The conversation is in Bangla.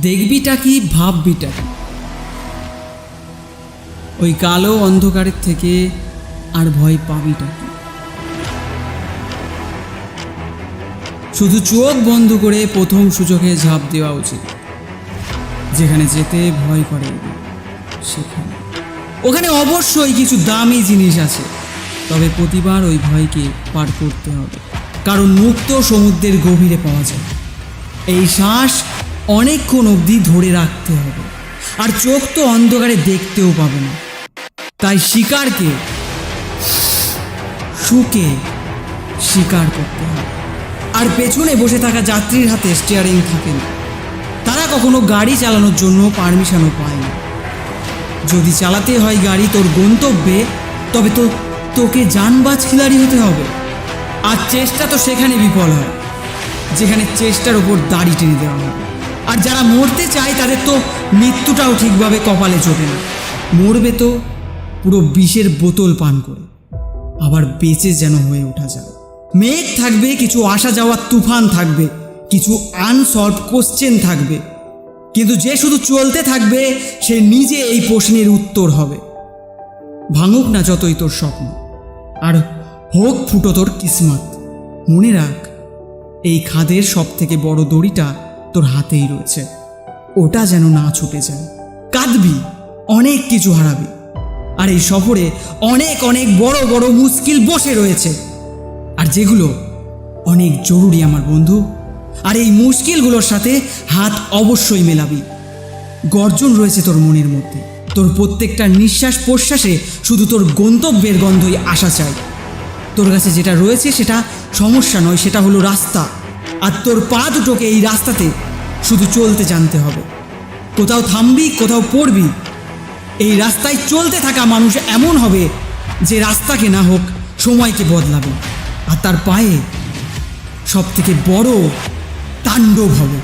দেখবিটা কি ভাববিটা কি, ওই কালো অন্ধকারের থেকে আর ভয় পাবিটা কি? শুধু চোখ বন্ধ করে প্রথম সুযোগে ঝাঁপ দেওয়া উচিত। যেখানে যেতে ভয় করে সেখানে, ওখানে অবশ্যই কিছু দামি জিনিস আছে, তবে প্রতিবার ওই ভয়কে পার করতে হবে, কারণ মুক্ত সমুদ্রের গভীরে পাওয়া যায়। এই শ্বাস অনেকক্ষণ অবধি ধরে রাখতে হবে, আর চোখ তো অন্ধকারে দেখতেও পাবে না। তাই শিকারকে শুকে শিকার করতে হবে। আর পেছনে বসে থাকা যাত্রীর হাতে স্টিয়ারিং থাকে না, তারা কখনো গাড়ি চালানোর জন্য পারমিশনও পায় না। যদি চালাতে হয় গাড়ি তোর গন্তব্যে, তবে তো তোকে জানবাজ খিলাড়ি হতে হবে। আর চেষ্টা তো সেখানে বিফল হয় যেখানে চেষ্টার ওপর দাড়ি টেনে দেওয়া হয়। আর যারা মরতে চায় তাদের তো মৃত্যুটাও ঠিকভাবে কপালে জোটে না। মরবে তো পুরো বিষের বোতল পান করে, আবার বেঁচে যেন হয়ে ওঠা যায়। মেঘ থাকবে, কিছু আসা যাওয়ার তুফান থাকবে, কিছু আনসলভ কোশ্চেন থাকবে, কিন্তু যে শুধু চলতে থাকবে সে নিজে এই প্রশ্নের উত্তর হবে। ভাঙুক না যতই তোর স্বপ্ন, আর হোক ফুটো তোর কিসমত, মনে রাখ এই খাদের সব থেকে বড় দড়িটা তোর হাতেই রয়েছে, ওটা যেন না ছুটে যায়। কাঁদবি, অনেক কিছু হারাবি, আর এই সফরে অনেক অনেক বড় বড় মুশকিল বসে রয়েছে, আর যেগুলো অনেক জরুরি আমার বন্ধু। আর এই মুশকিলগুলোর সাথে হাত অবশ্যই মেলাবি। গর্জন রয়েছে তোর মনের মধ্যে, তোর প্রত্যেকটা নিঃশ্বাস প্রশ্বাসে শুধু তোর গন্তব্যের গন্ধই আসা চাই। তোর কাছে যেটা রয়েছে সেটা সমস্যা নয়, সেটা হলো রাস্তা। আর তোর পা দুটোকে এই রাস্তাতে শুধু চলতে জানতে হবে। কোথাও থামবি, কোথাও পড়বি। এই রাস্তায় চলতে থাকা মানুষ এমন হবে যে রাস্তাকে না হোক সময়কে বদলাবে, আর তার পায়ে সব থেকে বড় তাণ্ডব হবে।